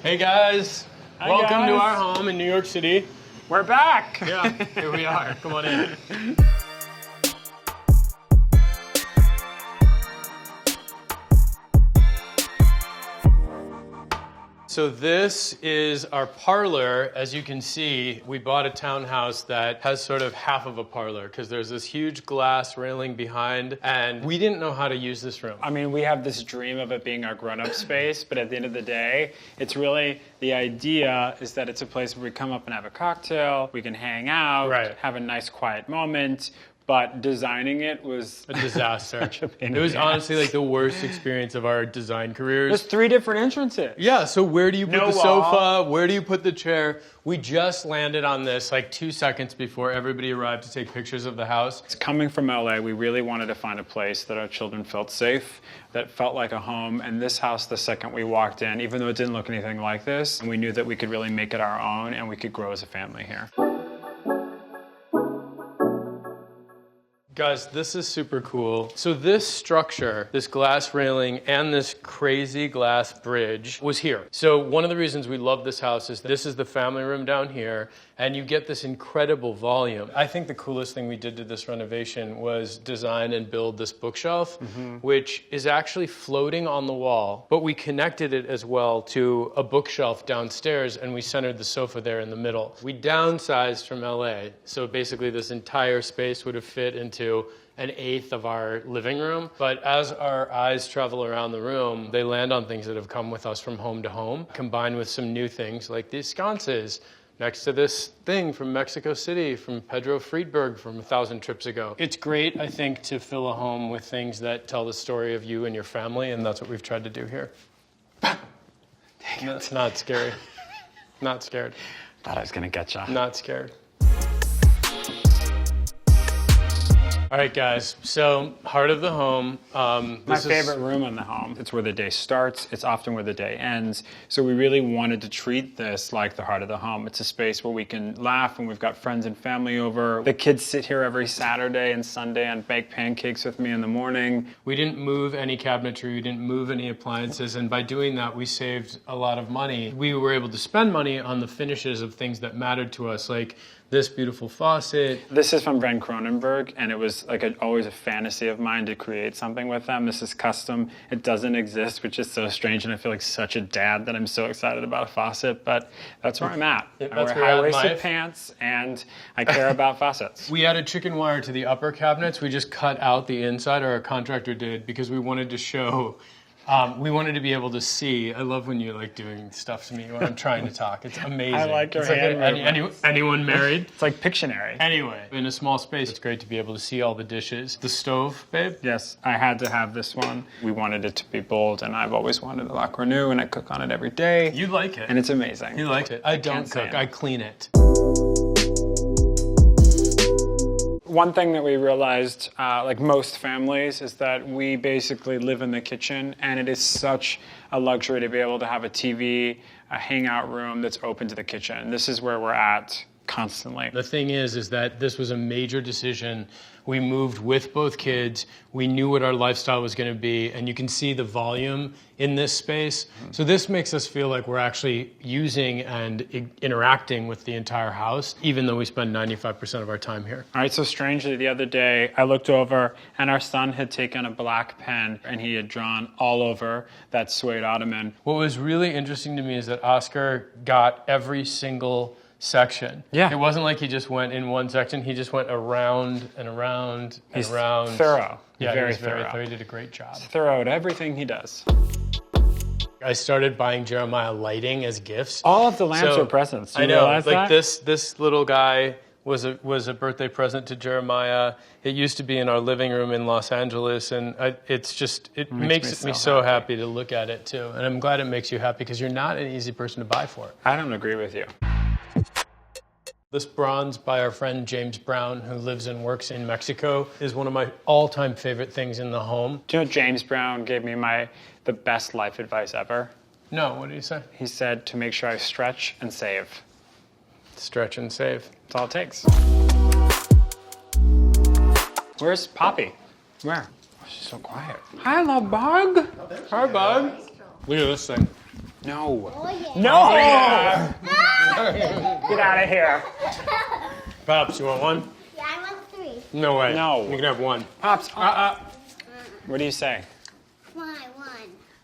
Hey guys, welcome to our home in New York City. We're back! Yeah, here we are. Come on in. So this is our parlor. As you can see, we bought a townhouse that has sort of half of a parlor because there's this huge glass railing behind, and we didn't know how to use this room. I mean, we have this dream of it being our grown-up space, but at the end of the day, it's really, the idea is that it's a place where we come up and have a cocktail, we can hang out, Right. have a nice quiet moment. But designing it was A disaster. pain It was in the honestly like the worst experience of our design careers. There's 3 different entrances. Yeah, so where do you put No the sofa? Where do you put the chair? We just landed on this like 2 seconds before everybody arrived to take pictures of the house. It's coming from LA. We really wanted to find a place that our children felt safe, that felt like a home. And this house, the second we walked in, even though it didn't look anything like this, and we knew that we could really make it our own and we could grow as a family here. Guys, this is super cool. So this structure, this glass railing and this crazy glass bridge was here. So one of the reasons we love this house is this is the family room down here, and you get this incredible volume. I think the coolest thing we did to this renovation was design and build this bookshelf, which is actually floating on the wall, but we connected it as well to a bookshelf downstairs, and we centered the sofa there in the middle. We downsized from LA, so basically this entire space would have fit into an 1/8 of our living room. But as our eyes travel around the room, they land on things that have come with us from home to home, combined with some new things like these sconces next to this thing from Mexico City, from Pedro Friedberg from 1,000 trips ago. It's great, I think, to fill a home with things that tell the story of you and your family, and that's what we've tried to do here. That's not scary. Not scared. Thought I was gonna get you. Not scared. All right, guys, so heart of the home. My favorite room in the home. It's where the day starts. It's often where the day ends. So we really wanted to treat this like the heart of the home. It's a space where we can laugh when we've got friends and family over. The kids sit here every Saturday and Sunday and bake pancakes with me in the morning. We didn't move any cabinetry, we didn't move any appliances, and by doing that, we saved a lot of money. We were able to spend money on the finishes of things that mattered to us, like this beautiful faucet. This is from Van Cronenberg, and it was like always a fantasy of mine to create something with them. This is custom. It doesn't exist, which is so strange, and I feel like such a dad that I'm so excited about a faucet, but that's where I'm at. I wear high-waisted pants, and I care about faucets. We added chicken wire to the upper cabinets. We just cut out the inside, or our contractor did, because we wanted to show, we wanted to be able to see. I love when you're like doing stuff to me when I'm trying to talk. It's amazing. I like your it's hand movements. Anyone married? It's like Pictionary. Anyway, in a small space, it's great to be able to see all the dishes. The stove, babe? Yes, I had to have this one. We wanted it to be bold, and I've always wanted a La Cornu, and I cook on it every day. You like it. And it's amazing. You like it. I don't cook. stand. I clean it. One thing that we realized, like most families, is that we basically live in the kitchen, and it is such a luxury to be able to have a TV, a hangout room that's open to the kitchen. This is where we're at constantly. The thing is that this was a major decision. We moved with both kids. We knew what our lifestyle was going to be, and you can see the volume in this space. So this makes us feel like we're actually using and interacting with the entire house, even though we spend 95% of our time here. All right, so strangely, the other day, I looked over, and our son had taken a black pen, and he had drawn all over that suede ottoman. What was really interesting to me is that Oscar got every single section. Yeah. It wasn't like he just went in one section. He just went around and around and He's around. thorough. Yeah, Very he was very thorough. thorough. He did a great job. Thorough at everything he does. I started buying Jeremiah lighting as gifts. All of the lamps are presents. Do you I know. realize Like that? this little guy was a birthday present to Jeremiah. It used to be in our living room in Los Angeles, and it makes me so happy to look at it too. And I'm glad it makes you happy because you're not an easy person to buy for. I don't agree with you. This bronze by our friend James Brown, who lives and works in Mexico, is one of my all-time favorite things in the home. Do you know James Brown gave me the best life advice ever? No, what did he say? He said to make sure I stretch and save. Stretch and save. That's all it takes. Where's Poppy? Where? Oh, she's so quiet. Hi, love bug. Hi, bud. Look at this thing. No. Oh, yeah. No! Get out of here. Pops, you want one? Yeah, I want 3. No way. No. You can have one. Pops, what do you say? Why 1?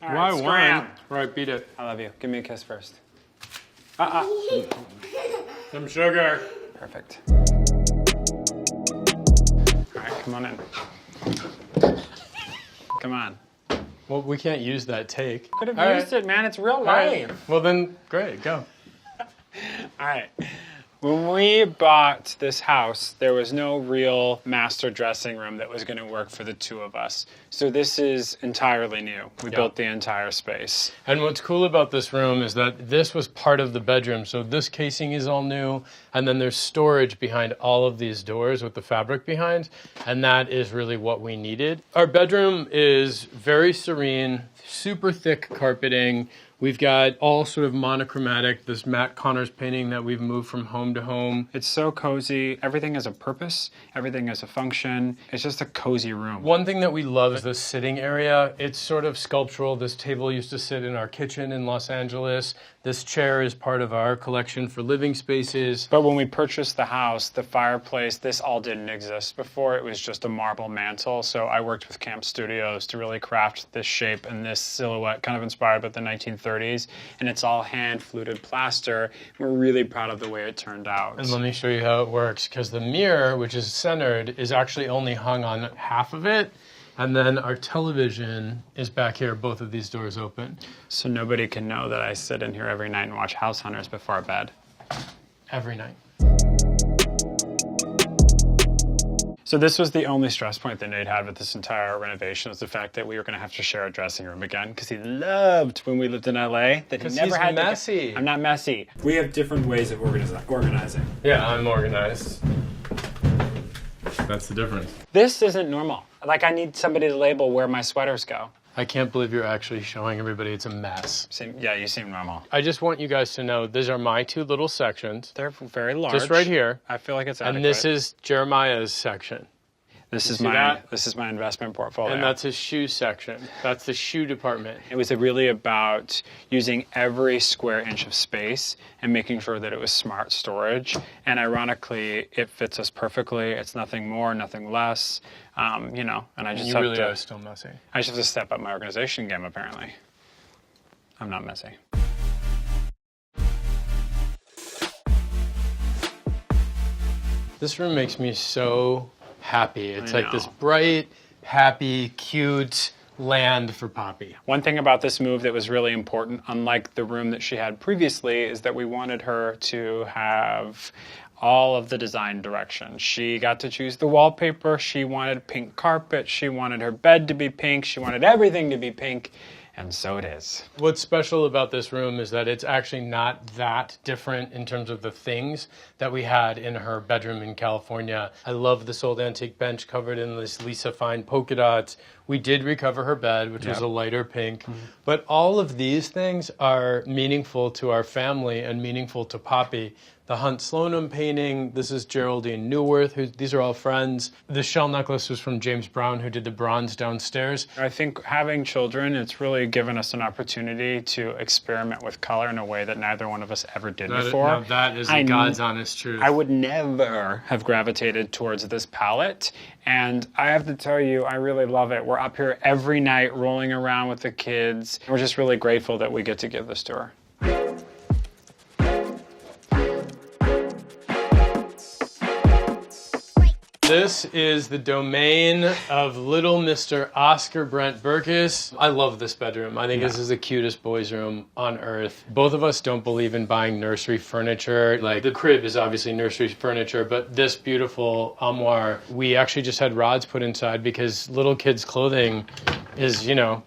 All Why right, one? scram. Right, beat it. I love you. Give me a kiss first. Some sugar. Perfect. All right, come on in. Come on. Well, we can't use that take. Could have All used right. it, man. It's real All right. life. Well, then, great, go. All right. When we bought this house, there was no real master dressing room that was going to work for the 2 of us. So this is entirely new. We built the entire space. And what's cool about this room is that this was part of the bedroom. So this casing is all new. And then there's storage behind all of these doors with the fabric behind. And that is really what we needed. Our bedroom is very serene, super thick carpeting. We've got all sort of monochromatic, this Matt Connors painting that we've moved from home to home. It's so cozy. Everything has a purpose. Everything has a function. It's just a cozy room. One thing that we love is the sitting area. It's sort of sculptural. This table used to sit in our kitchen in Los Angeles. This chair is part of our collection for living spaces. But when we purchased the house, the fireplace, this all didn't exist before. It was just a marble mantle. So I worked with Camp Studios to really craft this shape and this silhouette, kind of inspired by the 1930s. And it's all hand fluted plaster. We're really proud of the way it turned out. And let me show you how it works, because the mirror, which is centered, is actually only hung on half of it. And then our television is back here, both of these doors open. So nobody can know that I sit in here every night and watch House Hunters before bed. Every night. So this was the only stress point that Nate had with this entire renovation, was the fact that we were going to have to share a dressing room again, because he loved when we lived in LA that he never had messy. I'm not messy. We have different ways of organizing. Yeah, I'm organized. That's the difference. This isn't normal. Like, I need somebody to label where my sweaters go. I can't believe you're actually showing everybody it's a mess. Yeah, you seem normal. I just want you guys to know these are my 2 little sections. They're very large. Just right here. I feel like it's adequate. And this is Jeremiah's section. This is see my that? this is my investment portfolio. And that's his shoe section. That's the shoe department. It was really about using every square inch of space and making sure that it was smart storage. And ironically, it fits us perfectly. It's nothing more, nothing less. You know, and I just have really to. are still messy. I just have to step up my organization game. Apparently, I'm not messy. This room makes me so happy. It's like this bright, happy, cute land for Poppy. One thing about this move that was really important, unlike the room that she had previously, is that we wanted her to have all of the design direction. She got to choose the wallpaper. She wanted pink carpet. She wanted her bed to be pink. She wanted everything to be pink. And so it is. What's special about this room is that it's actually not that different in terms of the things that we had in her bedroom in California. I love this old antique bench covered in this Lisa Fine polka dots. We did recover her bed, which was a lighter pink. But all of these things are meaningful to our family and meaningful to Poppy. The Hunt Sloanham painting, this is Geraldine Neuwirth, these are all friends. The shell necklace was from James Brown, who did the bronze downstairs. I think having children, it's really given us an opportunity to experiment with color in a way that neither one of us ever did before. Now that is God's honest truth. I would never have gravitated towards this palette. And I have to tell you, I really love it. We're up here every night rolling around with the kids. We're just really grateful that we get to give this to her. This is the domain of little Mr. Oscar Brent Berkus. I love this bedroom. I think this is the cutest boys' room on earth. Both of us don't believe in buying nursery furniture. Like, the crib is obviously nursery furniture, but this beautiful armoire, we actually just had rods put inside because little kids' clothing is, you know,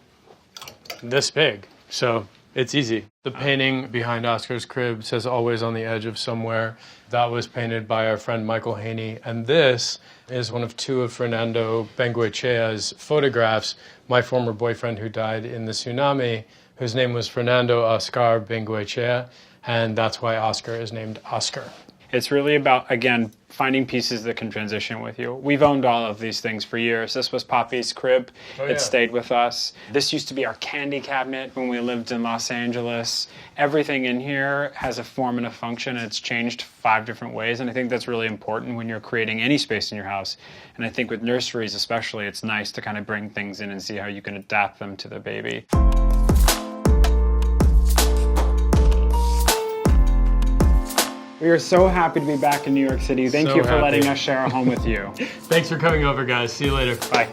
this big. So it's easy. The painting behind Oscar's crib says "always on the edge of somewhere." That was painted by our friend Michael Haney. And this is one of 2 of Fernando Bengoechea's photographs, my former boyfriend who died in the tsunami, whose name was Fernando Oscar Bengoechea. And that's why Oscar is named Oscar. It's really about, again, finding pieces that can transition with you. We've owned all of these things for years. This was Poppy's crib. It stayed with us. This used to be our candy cabinet when we lived in Los Angeles. Everything in here has a form and a function, and it's changed 5 different ways, and I think that's really important when you're creating any space in your house. And I think with nurseries especially, it's nice to kind of bring things in and see how you can adapt them to the baby. We are so happy to be back in New York City. Thank you for letting us share our home with you. Thanks for coming over, guys. See you later. Bye.